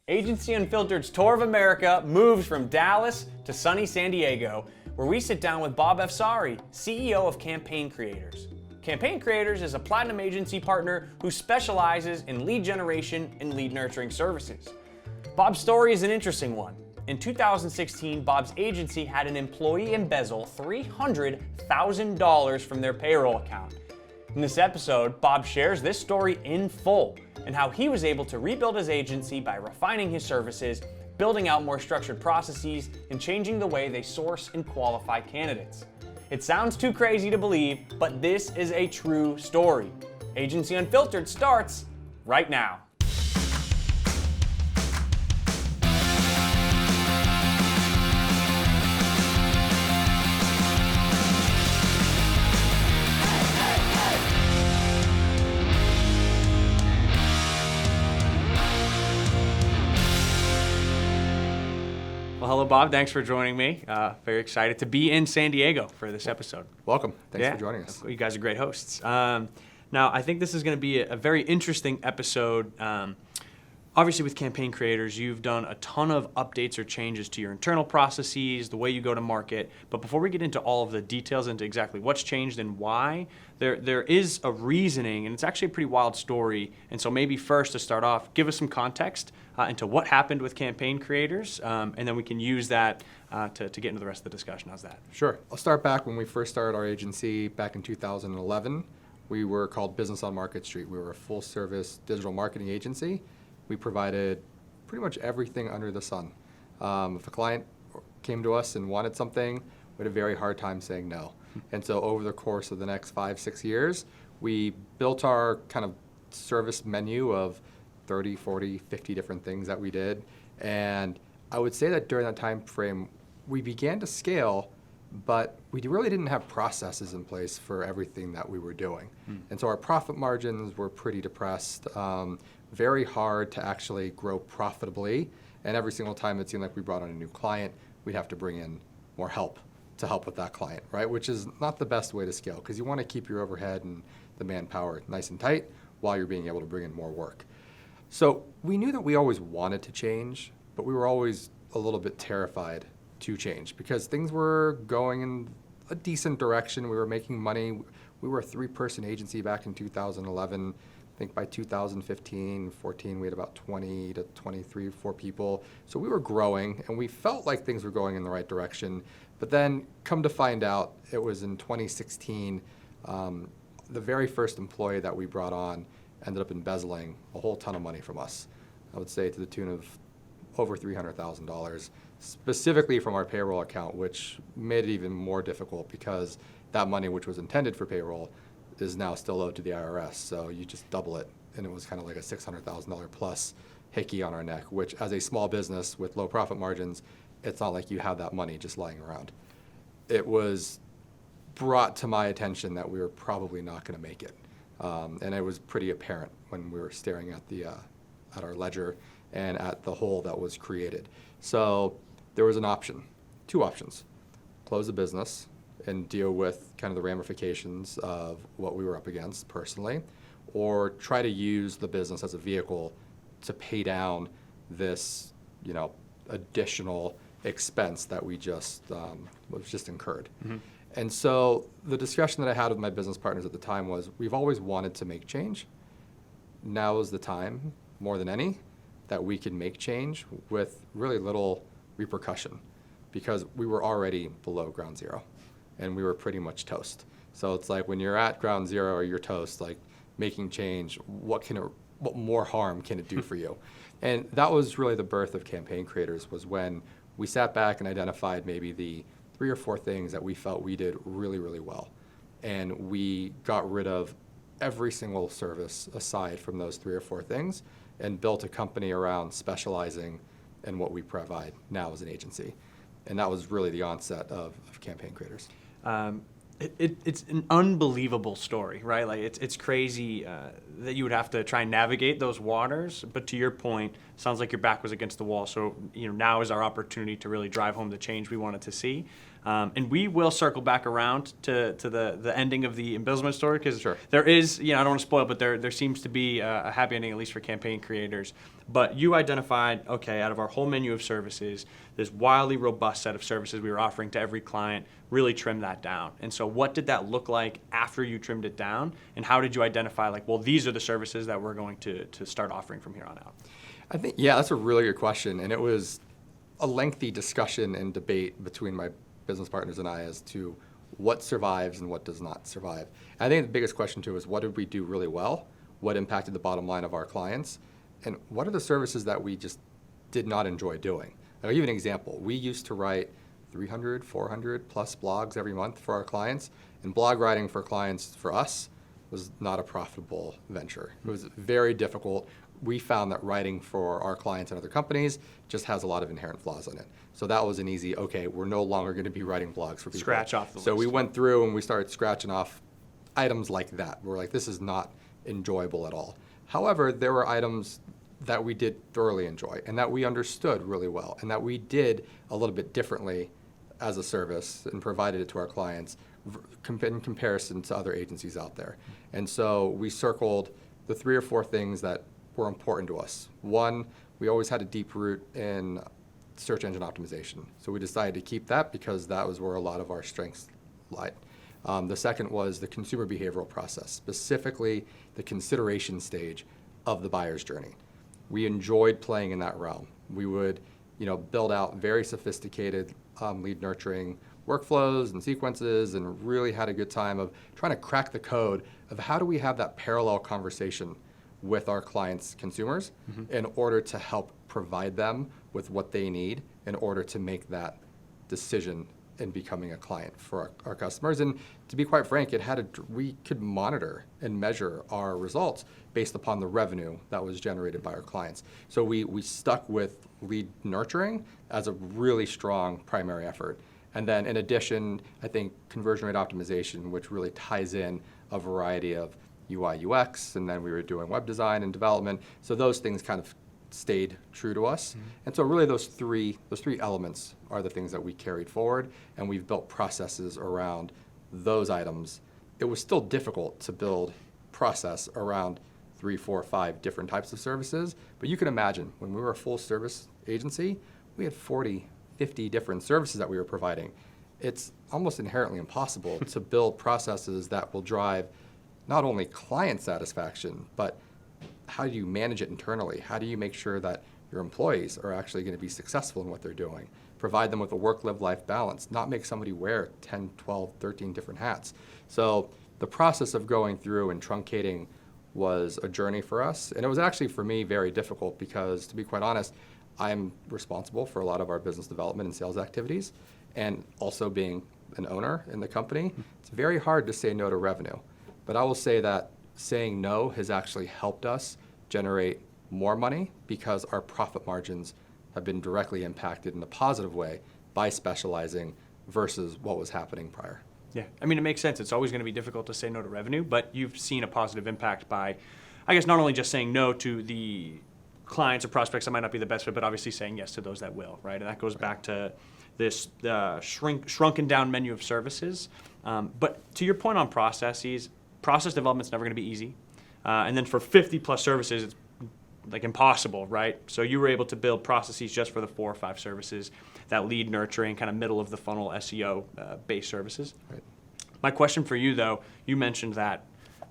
Agency Unfiltered's tour of America moves from Dallas to sunny San Diego, where we sit down with Bob Afsari, CEO of Campaign Creators. Campaign Creators is a platinum agency partner who specializes in lead generation and lead nurturing services. Bob's story is an interesting one. In 2016, Bob's agency had an employee embezzle $300,000 from their payroll account. In this episode, Bob shares this story in full and how he was able to rebuild his agency by refining his services, building out more structured processes, and changing the way they source and qualify candidates. It sounds too crazy to believe, but this is a true story. Agency Unfiltered starts right now. Well, hello, Bob. Thanks for joining me. Very excited to be in San Diego for this episode. Welcome. Thanks for joining us. You guys are great hosts. Now, I think this is going to be a very interesting episode. Obviously, with Campaign Creators, you've done a ton of updates or changes to your internal processes, the way you go to market. But before we get into all of the details into exactly what's changed and why, there is a reasoning, and it's actually a pretty wild story. And so maybe first, to start off, give us some context into what happened with Campaign Creators, and then we can use that to get into the rest of the discussion. How's that? Sure. I'll start back when we first started our agency back in 2011. We were called Business on Market Street. We were a full-service digital marketing agency. We provided pretty much everything under the sun. If a client came to us and wanted something, we had a very hard time saying no. And so over the course of the next 5-6 years, we built our kind of service menu of 30, 40, 50 different things that we did. And I would say that during that time frame, we began to scale, but we really didn't have processes in place for everything that we were doing. And so our profit margins were pretty depressed, very hard to actually grow profitably. And every single time it seemed like we brought on a new client, we'd have to bring in more help to help with that client, right? Which is not the best way to scale, because you want to keep your overhead and the manpower nice and tight while you're being able to bring in more work. So we knew that we always wanted to change, but we were always a little bit terrified to change because things were going in a decent direction. We were making money. We were a 3-person agency back in 2011. I think by 2015, 14, we had about 20 to 23, 4 people. So we were growing, and we felt like things were going in the right direction. But then, come to find out, it was in 2016, the very first employee that we brought on ended up embezzling a whole ton of money from us. I would say to the tune of over $300,000, specifically from our payroll account, which made it even more difficult because that money, which was intended for payroll, is now still owed to the IRS. So you just double it, and it was kind of like a $600,000 plus hickey on our neck, which as a small business with low profit margins, it's not like you have that money just lying around. It was brought to my attention that we were probably not going to make it. And it was pretty apparent when we were staring at at our ledger and at the hole that was created. So there was an option, 2 options: close the business and deal with kind of the ramifications of what we were up against personally, or try to use the business as a vehicle to pay down this, additional expense that we just incurred. Mm-hmm. And so the discussion that I had with my business partners at the time was, we've always wanted to make change. Now is the time, more than any, that we can make change with really little repercussion, because we were already below ground zero and we were pretty much toast. So it's like when you're at ground zero or you're toast, like making change, what more harm can it do for you? And that was really the birth of Campaign Creators, was when we sat back and identified maybe the 3 or 4 things that we felt we did really, really well. And we got rid of every single service aside from those 3 or 4 things and built a company around specializing in what we provide now as an agency. And that was really the onset of Campaign Creators. It's an unbelievable story, right? Like it's crazy that you would have to try and navigate those waters. But to your point, sounds like your back was against the wall. So now is our opportunity to really drive home the change we wanted to see. And we will circle back around to the ending of the embezzlement story, because Sure. there is, I don't want to spoil it, but there seems to be a happy ending, at least for campaign creators. But you identified, okay, out of our whole menu of services, this wildly robust set of services we were offering to every client, really trim that down. And so what did that look like after you trimmed it down? And how did you identify, like, well, these are the services that we're going to start offering from here on out? I think, yeah, that's a really good question. And it was a lengthy discussion and debate between my business partners and I as to what survives and what does not survive. And I think the biggest question too is, what did we do really well? What impacted the bottom line of our clients? And what are the services that we just did not enjoy doing? I'll give you an example. We used to write 300, 400 plus blogs every month for our clients, and blog writing for clients, for us, was not a profitable venture. It was very difficult. We found that writing for our clients and other companies just has a lot of inherent flaws in it. So that was an easy, okay, we're no longer going to be writing blogs for people. Scratch off the list. So we went through and we started scratching off items like that. We're like, this is not enjoyable at all. However, there were items that we did thoroughly enjoy and that we understood really well and that we did a little bit differently as a service and provided it to our clients in comparison to other agencies out there. And so we circled the 3 or 4 things that were important to us. One, we always had a deep root in search engine optimization. So we decided to keep that because that was where a lot of our strengths lied. The second was the consumer behavioral process, specifically the consideration stage of the buyer's journey. We enjoyed playing in that realm. We would, build out very sophisticated lead nurturing workflows and sequences, and really had a good time of trying to crack the code of how do we have that parallel conversation with our clients' consumers in order to help provide them with what they need in order to make that decision in becoming a client for our customers. And to be quite frank, we could monitor and measure our results based upon the revenue that was generated by our clients. So we stuck with lead nurturing as a really strong primary effort. And then in addition, I think conversion rate optimization, which really ties in a variety of UI, UX, and then we were doing web design and development. So those things kind of stayed true to us. And so really those three elements are the things that we carried forward, and we've built processes around those items. It was still difficult to build process around 3, 4, 5 different types of services, but you can imagine when we were a full service agency, we had 40, 50 different services that we were providing. It's almost inherently impossible to build processes that will drive not only client satisfaction, but how do you manage it internally? How do you make sure that your employees are actually going to be successful in what they're doing? Provide them with a work-live-life balance, not make somebody wear 10, 12, 13 different hats. So the process of going through and truncating was a journey for us. And it was actually, for me, very difficult because, to be quite honest, I'm responsible for a lot of our business development and sales activities. And also being an owner in the company, it's very hard to say no to revenue. But I will say that saying no has actually helped us generate more money because our profit margins have been directly impacted in a positive way by specializing versus what was happening prior. Yeah, I mean, it makes sense. It's always going to be difficult to say no to revenue, but you've seen a positive impact by, I guess, not only just saying no to the clients or prospects that might not be the best fit, but obviously saying yes to those that will, right? And that goes back to this shrunken down menu of services. But to your point on processes, process development's never going to be easy. And then for 50 plus services, it's like impossible, right? So you were able to build processes just for the 4 or 5 services, that lead nurturing, kind of middle of the funnel SEO based services. Right. My question for you though, you mentioned that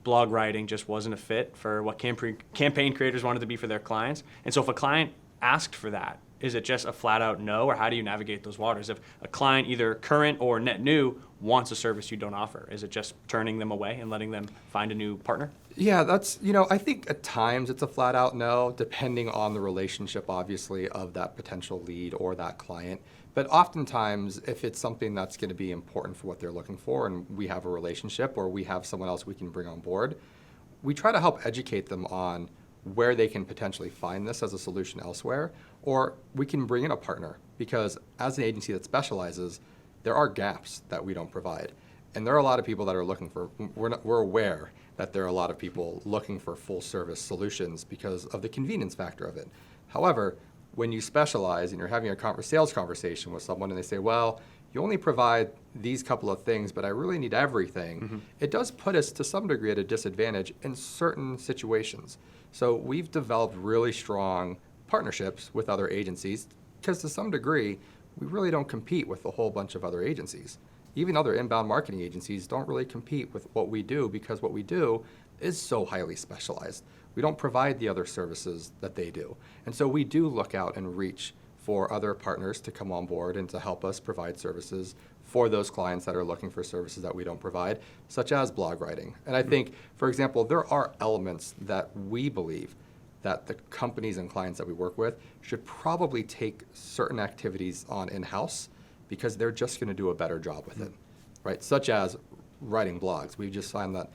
blog writing just wasn't a fit for what campaign creators wanted to be for their clients. And so if a client asked for that, is it just a flat out no, or how do you navigate those waters? If a client, either current or net new, wants a service you don't offer, is it just turning them away and letting them find a new partner? Yeah, that's, I think at times it's a flat out no, depending on the relationship, obviously, of that potential lead or that client. But oftentimes, if it's something that's going to be important for what they're looking for, and we have a relationship or we have someone else we can bring on board, we try to help educate them on where they can potentially find this as a solution elsewhere, or we can bring in a partner, because as an agency that specializes, there are gaps that we don't provide. And there are a lot of people that are looking for, we're aware that there are a lot of people looking for full service solutions because of the convenience factor of it. However, when you specialize and you're having a sales conversation with someone and they say, well, you only provide these couple of things, but I really need everything, it does put us to some degree at a disadvantage in certain situations. So we've developed really strong partnerships with other agencies because to some degree, we really don't compete with a whole bunch of other agencies. Even other inbound marketing agencies don't really compete with what we do because what we do is so highly specialized. We don't provide the other services that they do. And so we do look out and reach for other partners to come on board and to help us provide services for those clients that are looking for services that we don't provide, such as blog writing. And I think, for example, there are elements that we believe that the companies and clients that we work with should probably take certain activities on in-house because they're just going to do a better job with it, right? Such as writing blogs. We've just found that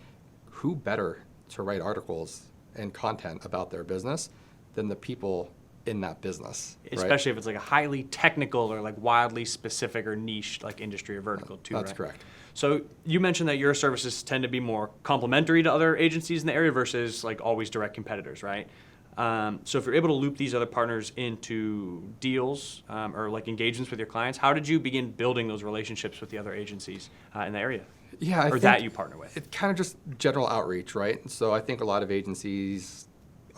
who better to write articles and content about their business than the people in that business, especially if it's like a highly technical or like wildly specific or niche like industry or vertical too. That's right? correct. So you mentioned that your services tend to be more complementary to other agencies in the area versus like always direct competitors, right? So if you're able to loop these other partners into deals or like engagements with your clients, how did you begin building those relationships with the other agencies in the area? Yeah, I or think that you partner with? It's kind of just general outreach, right? So I think a lot of agencies,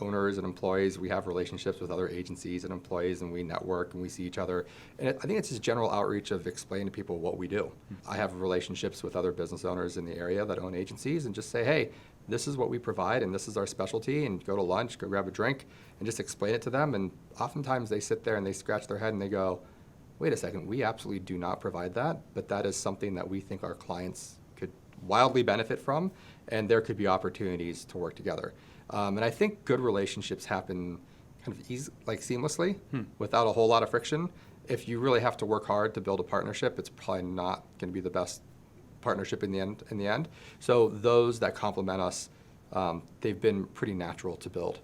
owners and employees, we have relationships with other agencies and employees, and we network and we see each other. And I think it's just general outreach of explaining to people what we do. I have relationships with other business owners in the area that own agencies and just say, hey, this is what we provide and this is our specialty, and go to lunch, go grab a drink, and just explain it to them. And oftentimes they sit there and they scratch their head and they go, wait a second, we absolutely do not provide that, but that is something that we think our clients could wildly benefit from, and there could be opportunities to work together. And I think good relationships happen kind of seamlessly without a whole lot of friction. If you really have to work hard to build a partnership, it's probably not going to be the best partnership in the end. So those that complement us, they've been pretty natural to build.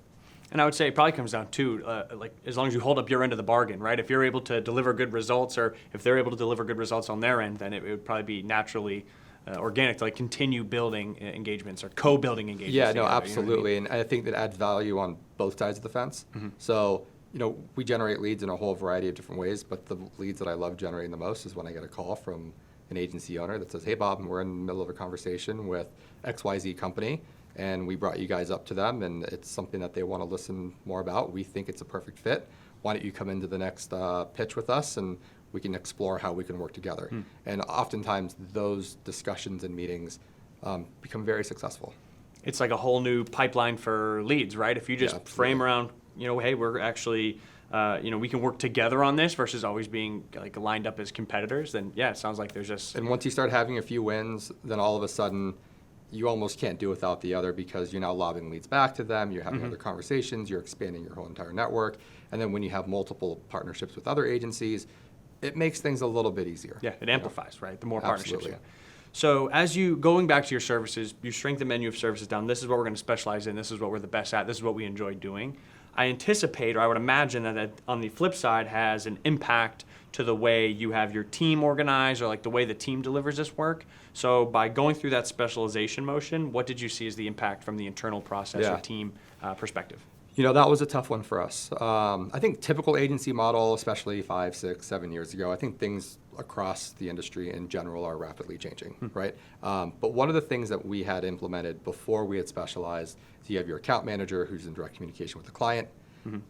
And I would say it probably comes down to like as long as you hold up your end of the bargain, right? If you're able to deliver good results, or if they're able to deliver good results on their end, then it would probably be naturally organic to like continue building engagements or co-building engagements. Yeah, no, together, absolutely. You know what And I think that adds value on both sides of the fence. So, we generate leads in a whole variety of different ways, but the leads that I love generating the most is when I get a call from an agency owner that says, hey, Bob, we're in the middle of a conversation with XYZ company, and we brought you guys up to them, and it's something that they want to listen more about. We think it's a perfect fit. Why don't you come into the next pitch with us, and we can explore how we can work together. And oftentimes those discussions and meetings become very successful. It's like a whole new pipeline for leads, right? If you just frame around, hey, we're actually, we can work together on this versus always being like lined up as competitors, then yeah, it sounds like there's just. And once you start having a few wins, then all of a sudden you almost can't do without the other because you're now lobbing leads back to them, you're having other conversations, you're expanding your whole entire network. And then when you have multiple partnerships with other agencies, it makes things a little bit easier. Yeah, it amplifies, right? The more partnerships Absolutely. you have. So as you, going back to your services, you shrink the menu of services down. This is what we're going to specialize in. This is what we're the best at. This is what we enjoy doing. I anticipate, or I would imagine that on the flip side has an impact to the way you have your team organized or like the way the team delivers this work. So by going through that specialization motion, what did you see as the impact from the internal process or team perspective? That was a tough one for us. I think typical agency model, especially 5, 6, 7 years ago, I think things across the industry in general are rapidly changing, right? But one of the things that we had implemented before we had specialized is you have your account manager who's in direct communication with the client.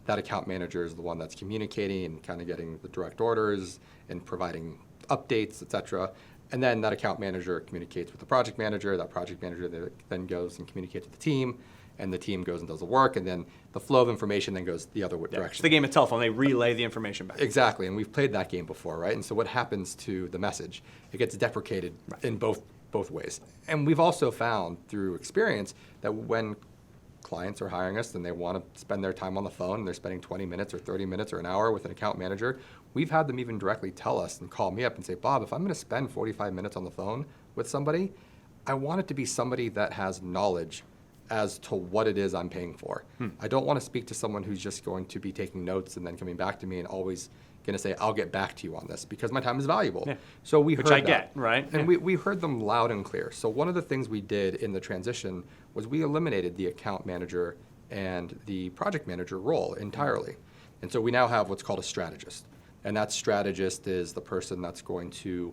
That account manager is the one that's communicating and kind of getting the direct orders and providing updates, et cetera. And then that account manager communicates with the project manager. That project manager then goes and communicates with the team. And the team goes and does the work, and then the flow of information then goes the other direction. It's the game of telephone. They relay the information back. Exactly, and we've played that game before, right? And so what happens to the message? It gets deprecated in both ways. And we've also found through experience that when clients are hiring us and they want to spend their time on the phone and they're spending 20 minutes or 30 minutes or an hour with an account manager, we've had them even directly tell us and call me up and say, Bob, if I'm going to spend 45 minutes on the phone with somebody, I want it to be somebody that has knowledge as to what it is I'm paying for. I don't want to speak to someone who's just going to be taking notes and then coming back to me and always going to say, I'll get back to you on this because my time is valuable. Yeah. So we Which heard I that. get, right? And Yeah. we heard them loud and clear. So one of the things we did in the transition was we eliminated the account manager and the project manager role entirely. And so we now have what's called a strategist. And that strategist is the person that's going to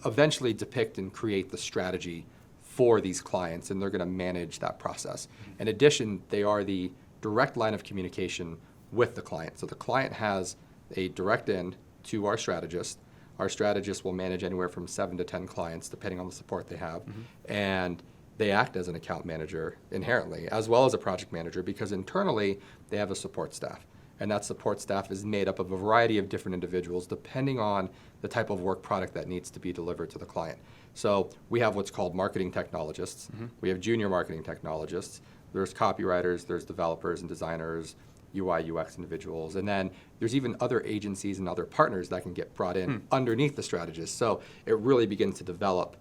eventually depict and create the strategy for these clients, and they're going to manage that process. In addition, they are the direct line of communication with the client. So the client has a direct in to our strategist. Our strategist will manage anywhere from 7 to 10 clients, depending on the support they have. And they act as an account manager inherently, as well as a project manager, because internally they have a support staff. And that support staff is made up of a variety of different individuals, depending on the type of work product that needs to be delivered to the client. So we have what's called marketing technologists. We have junior marketing technologists. There's copywriters, there's developers and designers, UI, UX individuals. And then there's even other agencies and other partners that can get brought in underneath the strategist. So it really begins to develop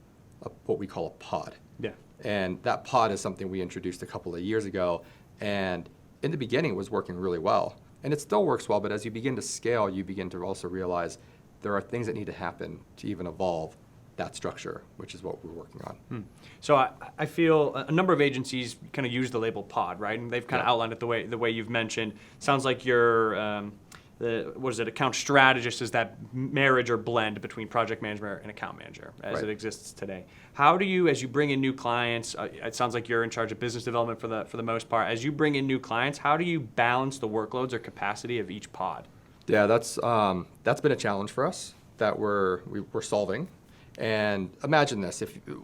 what we call a pod. Yeah. And that pod is something we introduced a couple of years ago. And in the beginning, it was working really well. And it still works well, but as you begin to scale, you begin to also realize there are things that need to happen to even evolve that structure, which is what we're working on. So I feel a number of agencies kind of use the label pod, right? And they've kind of Yeah. outlined it the way you've mentioned. Sounds like your account strategist is that marriage or blend between project manager and account manager as Right. it exists today. How do you, as you bring in new clients, it sounds like you're in charge of business development for the most part. As you bring in new clients, how do you balance the workloads or capacity of each pod? Yeah, that's been a challenge for us that we're solving. And imagine this,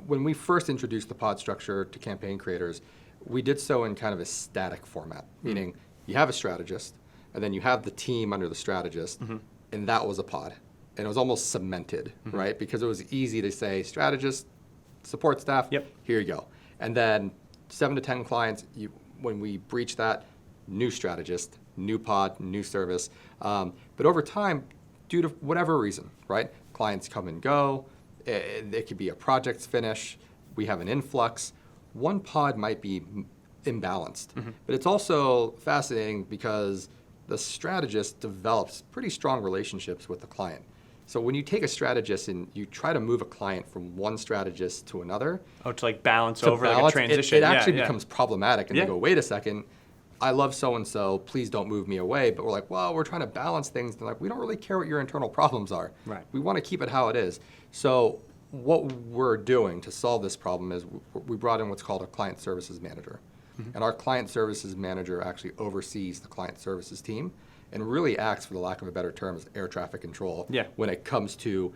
when we first introduced the pod structure to campaign creators, we did so in kind of a static format, meaning you have a strategist, and then you have the team under the strategist, and that was a pod. And it was almost cemented, right? Because it was easy to say, strategist, support staff, Yep. here you go. And then 7 to 10 clients, when we breach that, new strategist, new pod, new service. But over time, due to whatever reason, right? Clients come and go. It could be a project's finish. We have an influx. One pod might be imbalanced. But it's also fascinating because the strategist develops pretty strong relationships with the client. So when you take a strategist and you try to move a client from one strategist to another, Oh, to like balance to over like a balance, transition. it Yeah, actually yeah. becomes problematic. And Yeah. they go, wait a second, I love so-and-so, please don't move me away. But we're like, well, we're trying to balance things. They're like, we don't really care what your internal problems are. Right. We want to keep it how it is. So what we're doing to solve this problem is we brought in what's called a client services manager. And our client services manager actually oversees the client services team and really acts, for the lack of a better term, as air traffic control Yeah. when it comes to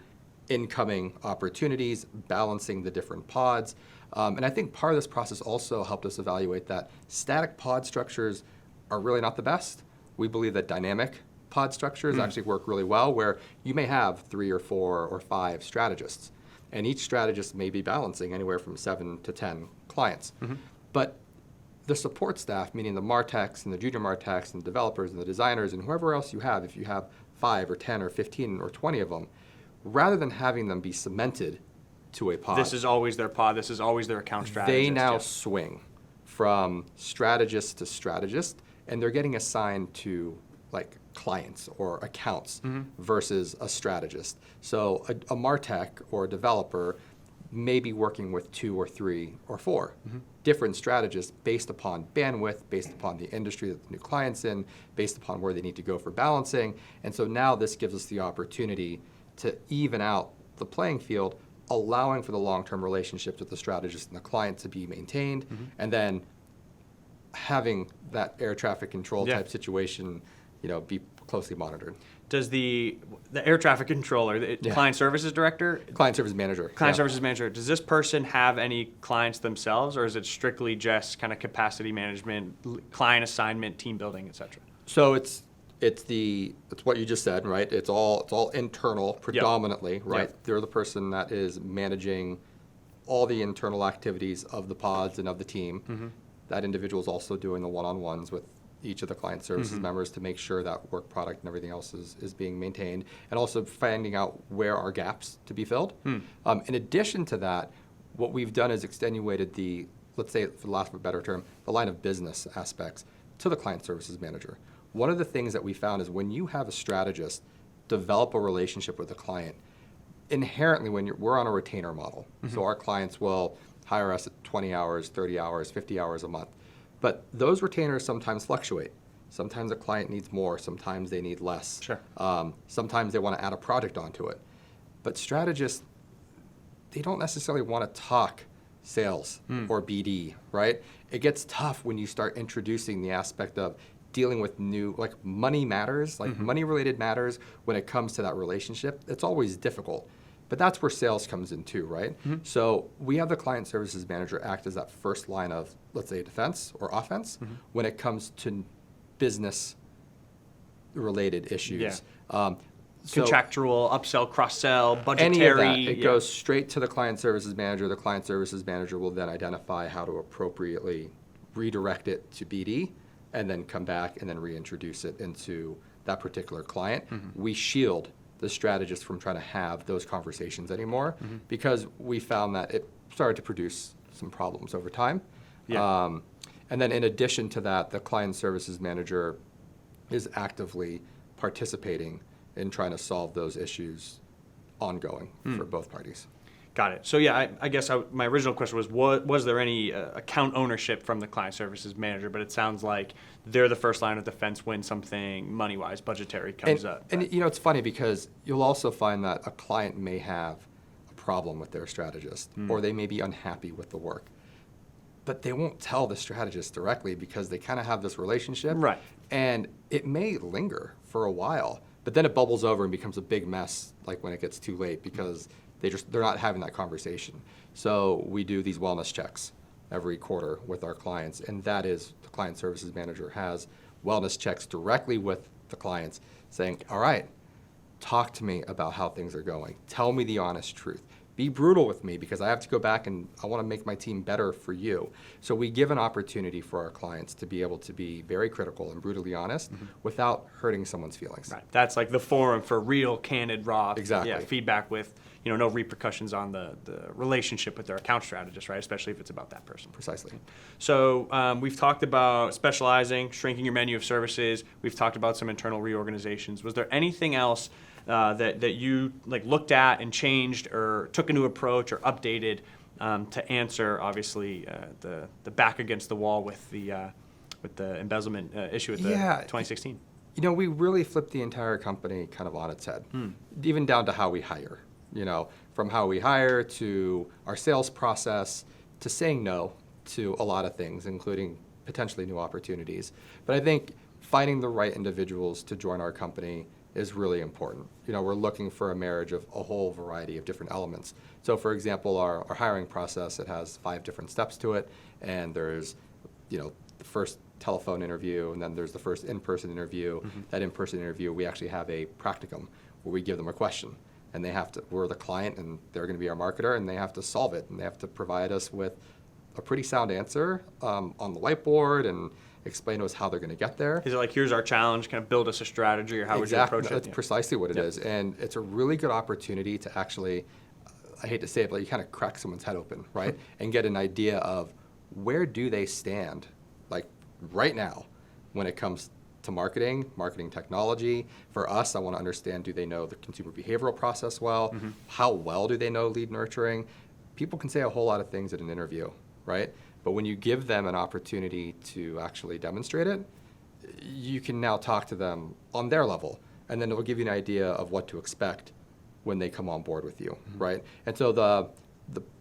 incoming opportunities, balancing the different pods. And I think part of this process also helped us evaluate that static pod structures are really not the best. We believe that dynamic pod structures actually work really well, where you may have 3 or 4 or 5 strategists, and each strategist may be balancing anywhere from 7 to 10 clients. But the support staff, meaning the MarTechs and the junior MarTechs and the developers and the designers and whoever else you have, if you have 5 or 10 or 15 or 20 of them, rather than having them be cemented to a pod, This is always their pod. This is always their account strategist. they now yeah. swing from strategist to strategist, and they're getting assigned to like clients or accounts versus a strategist. So a MarTech or a developer may be working with 2 or 3 or 4 different strategists based upon bandwidth, based upon the industry that the new client's in, based upon where they need to go for balancing. And so now this gives us the opportunity to even out the playing field, allowing for the long-term relationships with the strategist and the client to be maintained, and then having that air traffic control Yeah. type situation, be closely monitored. Does the air traffic controller, the Yeah. client services director, Client service manager. client yeah. services manager, does this person have any clients themselves, or is it strictly just kind of capacity management, client assignment, team building, et cetera? So it's what you just said, right? It's all internal predominantly, right? Yep. They're the person that is managing all the internal activities of the pods and of the team. That individual is also doing the one-on-ones with each of the client services members to make sure that work product and everything else is being maintained, and also finding out where are gaps to be filled. In addition to that, what we've done is extenuated let's say, for the lack of a better term, the line of business aspects to the client services manager. One of the things that we found is when you have a strategist, develop a relationship with the client. Inherently, we're on a retainer model, so our clients will hire us at 20 hours, 30 hours, 50 hours a month. But those retainers sometimes fluctuate. Sometimes a client needs more, sometimes they need less. Sure. Sometimes they want to add a project onto it. But strategists, they don't necessarily want to talk sales or BD, right? It gets tough when you start introducing the aspect of dealing with new, like money matters, like money-related matters when it comes to that relationship. It's always difficult. But that's where sales comes in too, right? So we have the client services manager act as that first line of, let's say, defense or offense when it comes to business-related issues. Yeah. So Contractual, upsell, cross-sell, budgetary. any of that, it goes straight to the client services manager. The client services manager will then identify how to appropriately redirect it to BD and then come back and then reintroduce it into that particular client. We shield the strategist from trying to have those conversations anymore because we found that it started to produce some problems over time. Yeah. And then in addition to that, the client services manager is actively participating in trying to solve those issues ongoing for both parties. Got it. So yeah, I guess my original question was there any account ownership from the client services manager? But it sounds like they're the first line of defense when something money-wise, budgetary comes up. And you know, it's funny because you'll also find that a client may have a problem with their strategist or they may be unhappy with the work. But they won't tell the strategist directly because they kind of have this relationship. Right. And it may linger for a while, but then it bubbles over and becomes a big mess like when it gets too late because they're not having that conversation. So we do these wellness checks every quarter with our clients, and that is the client services manager has wellness checks directly with the clients saying, all right, talk to me about how things are going. Tell me the honest truth. Be brutal with me because I have to go back and I want to make my team better for you. So we give an opportunity for our clients to be able to be very critical and brutally honest without hurting someone's feelings. Right. That's like the forum for real, candid, raw Exactly. feedback with no repercussions on the relationship with their account strategist, right? Especially if it's about that person. Precisely. So we've talked about specializing, shrinking your menu of services. We've talked about some internal reorganizations. Was there anything else that you looked at and changed or took a new approach or updated to answer, obviously, the back against the wall with the embezzlement issue at the 2016? You know, we really flipped the entire company kind of on its head, even down to how we hire. You know, from how we hire to our sales process to saying no to a lot of things, including potentially new opportunities. But I think finding the right individuals to join our company is really important. You know, we're looking for a marriage of a whole variety of different elements. So for example, our hiring process, it has 5 different steps to it, and there's, the first telephone interview, and then there's the first in-person interview. That in-person interview, we actually have a practicum where we give them a question, and we're the client, and they're going to be our marketer, and they have to solve it, and they have to provide us with a pretty sound answer on the whiteboard and explain to us how they're going to get there. Is it like, here's our challenge, kind of build us a strategy, or how would you approach it? That's precisely what it is. And it's a really good opportunity to actually, I hate to say it, but you kind of crack someone's head open, right? And get an idea of where do they stand, like right now, when it comes to marketing technology. For us, I want to understand, do they know the consumer behavioral process well? How well do they know lead nurturing? People can say a whole lot of things at an interview, right? But when you give them an opportunity to actually demonstrate it, you can now talk to them on their level, and then it will give you an idea of what to expect when they come on board with you, right? And so the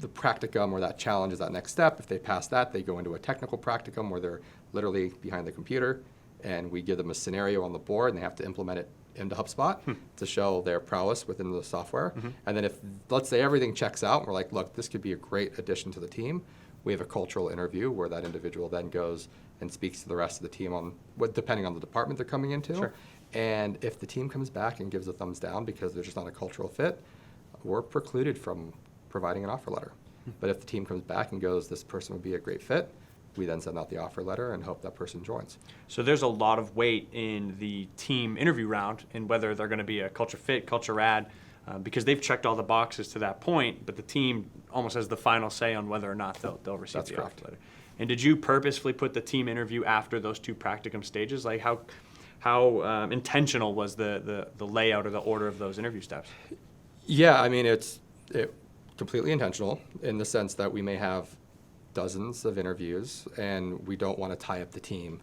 practicum or that challenge is that next step. If they pass that, they go into a technical practicum where they're literally behind the computer, and we give them a scenario on the board, and they have to implement it into HubSpot to show their prowess within the software. And then if, let's say, everything checks out, and we're like, look, this could be a great addition to the team, we have a cultural interview where that individual then goes and speaks to the rest of the team on depending on the department they're coming into. Sure. And if the team comes back and gives a thumbs down because there's just not a cultural fit, we're precluded from providing an offer letter. But if the team comes back and goes, this person would be a great fit, we then send out the offer letter and hope that person joins. So there's a lot of weight in the team interview round and whether they're going to be a culture fit, culture rad, because they've checked all the boxes to that point, but the team almost has the final say on whether or not they'll receive offer letter. And did you purposefully put the team interview after those 2 practicum stages? Like how how intentional was the layout or the order of those interview steps? Yeah, I mean, it's completely intentional in the sense that we may have dozens of interviews and we don't want to tie up the team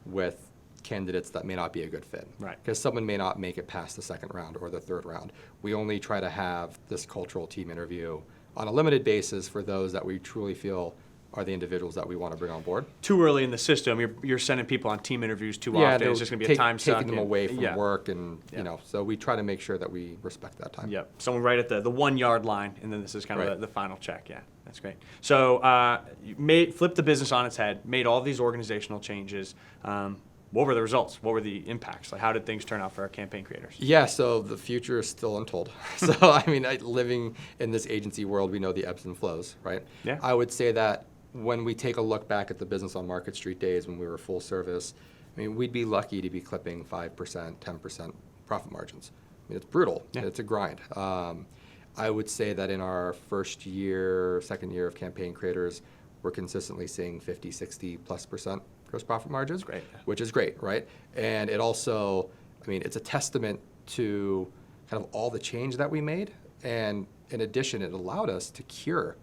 with candidates that may not be a good fit. Right. Because someone may not make it past the second round or the third round. We only try to have this cultural team interview on a limited basis for those that we truly feel are the individuals that we want to bring on board. Too early in the system, you're sending people on team interviews too often. It's just going to be a time suck. Taking them away from yeah. work and, so we try to make sure that we respect that time. Yep. Someone right at the 1 yard line, and then this is kind of the final check. Yeah, that's great. So you flipped the business on its head, made all these organizational changes. What were the results? What were the impacts? Like, how did things turn out for our campaign creators? Yeah, so the future is still untold. So, I mean, living in this agency world, we know the ebbs and flows, right? Yeah. I would say that when we take a look back at the business on Market Street days when we were full service, I mean, we'd be lucky to be clipping 5%, 10% profit margins. I mean, it's brutal. Yeah. It's a grind. I would say that in our first year, second year of campaign creators, we're consistently seeing 50, 60+% gross profit margins, Great. which is great, right? And it also, I mean, it's a testament to kind of all the change that we made. And in addition, it allowed us to cure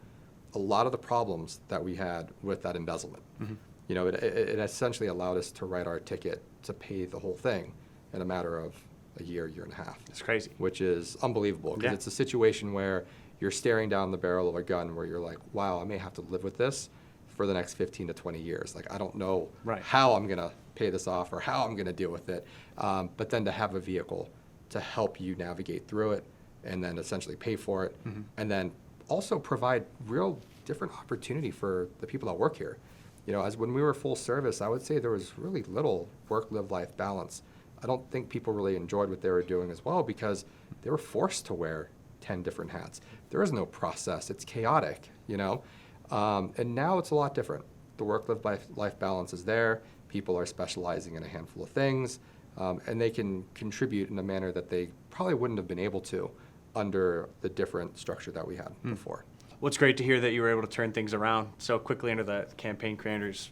a lot of the problems that we had with that embezzlement. Mm-hmm. You know, it essentially allowed us to write our ticket to pay the whole thing in a matter of a year, year and a half. It's crazy. Which is unbelievable because Yeah. it's a situation where you're staring down the barrel of a gun where you're like, wow, I may have to live with this for the next 15 to 20 years. Like, I don't know Right. how I'm going to pay this off or how I'm going to deal with it. But then to have a vehicle to help you navigate through it and then essentially pay for it and then also provide real different opportunity for the people that work here. You know, as when we were full service, I would say there was really little work-live-life balance. I don't think people really enjoyed what they were doing as well because they were forced to wear 10 different hats. There is no process. It's chaotic, you know? And now it's a lot different. The work-life balance is there. People are specializing in a handful of things, and they can contribute in a manner that they probably wouldn't have been able to under the different structure that we had before. Well, it's great to hear that you were able to turn things around so quickly under the campaign creators,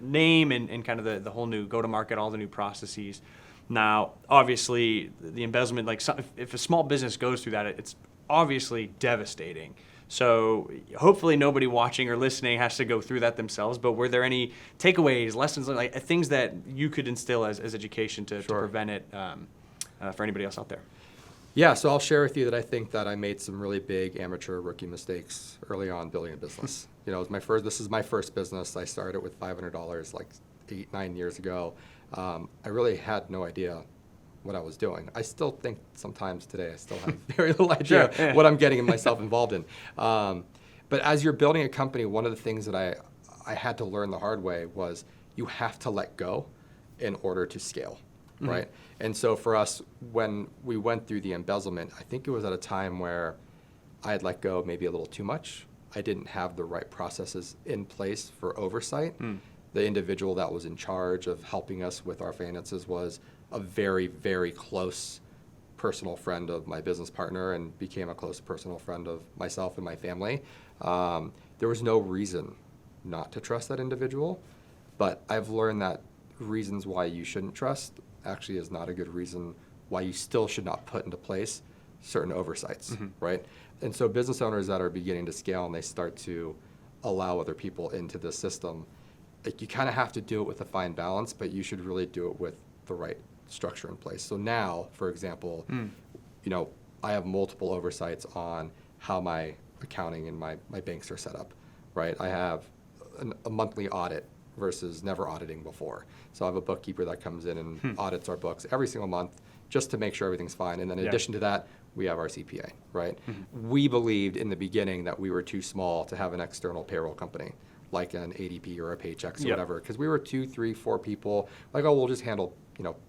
name and kind of the whole new go-to-market, all the new processes. Now, obviously, the embezzlement, like if a small business goes through that, it's obviously devastating. So hopefully nobody watching or listening has to go through that themselves, but were there any takeaways, lessons, like things that you could instill as education to prevent it for anybody else out there? Yeah, so I'll share with you that I think that I made some really big amateur rookie mistakes early on building a business. You know, this is my first business. I started with $500 like 8-9 years ago. I really had no idea what I was doing. I still think sometimes today I still have very little idea what I'm getting myself involved in. But as you're building a company, one of the things that I had to learn the hard way was you have to let go in order to scale, right? And so for us, when we went through the embezzlement, I think it was at a time where I had let go maybe a little too much. I didn't have the right processes in place for oversight. The individual that was in charge of helping us with our finances was a very, very close personal friend of my business partner and became a close personal friend of myself and my family. There was no reason not to trust that individual, but I've learned that reasons why you shouldn't trust actually is not a good reason why you still should not put into place certain oversights, right? And so business owners that are beginning to scale and they start to allow other people into the system, like, you kind of have to do it with a fine balance, but you should really do it with the right structure in place. So now, for example, I have multiple oversights on how my accounting and my banks are set up, right? I have a monthly audit versus never auditing before. So I have a bookkeeper that comes in and audits our books every single month just to make sure everything's fine. And then in addition to that, we have our CPA, right? We believed in the beginning that we were too small to have an external payroll company, like an ADP or a Paychex or whatever, because we were 2, 3, 4 people. Like, oh, we'll just handle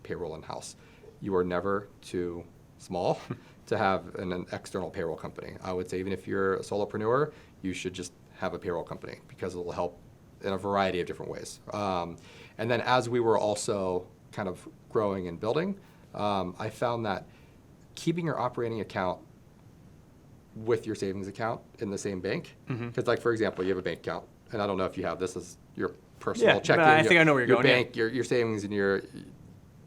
payroll in-house. You are never too small to have an external payroll company. I would say even if you're a solopreneur, you should just have a payroll company because it will help in a variety of different ways. And then as we were also kind of growing and building, I found that keeping your operating account with your savings account in the same bank, because like, for example, you have a bank account, and I don't know if you have this as your personal checking. I think I know where you're your going. Bank, your savings and your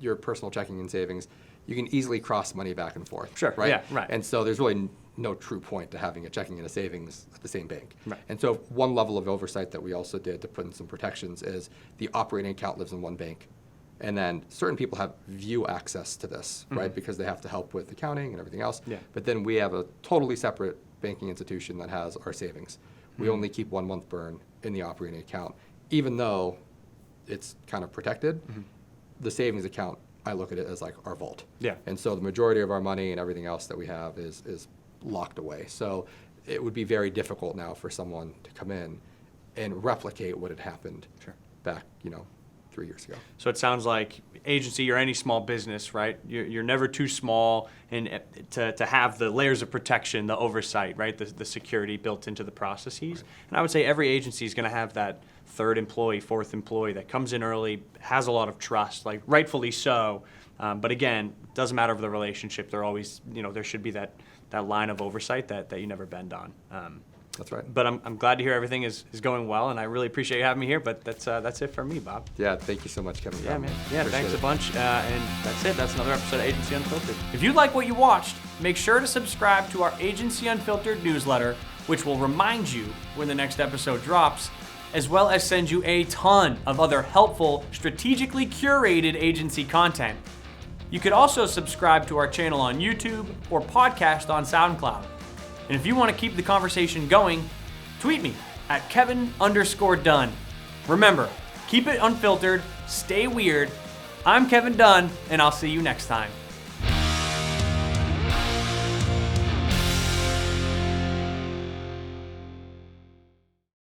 your personal checking and savings, you can easily cross money back and forth. Sure, right? yeah, right. And so there's really no true point to having a checking and a savings at the same bank. Right. And so one level of oversight that we also did to put in some protections is the operating account lives in one bank. And then certain people have view access to this, right? Because they have to help with accounting and everything else. Yeah. But then we have a totally separate banking institution that has our savings. We only keep 1 month burn in the operating account, even though it's kind of protected. The savings account, I look at it as like our vault. Yeah. And so the majority of our money and everything else that we have is locked away. So it would be very difficult now for someone to come in and replicate what had happened back, 3 years ago. So it sounds like agency or any small business, right? You're never too small and to have the layers of protection, the oversight, right? The security built into the processes. Right. And I would say every agency is going to have that third employee, fourth employee that comes in early, has a lot of trust, like rightfully so. But again, doesn't matter of the relationship. They're always, there should be that line of oversight that you never bend on. That's right. But I'm glad to hear everything is going well, and I really appreciate you having me here. But that's it for me, Bob. Yeah, thank you so much, Kevin. Yeah, man. Yeah, Appreciate thanks it. a bunch. And that's it. That's another episode of Agency Unfiltered. If you like what you watched, make sure to subscribe to our Agency Unfiltered newsletter, which will remind you when the next episode drops, as well as send you a ton of other helpful, strategically curated agency content. You could also subscribe to our channel on YouTube or podcast on SoundCloud. And if you want to keep the conversation going, tweet me at Kevin_Dunn. Remember, keep it unfiltered, stay weird. I'm Kevin Dunn, and I'll see you next time.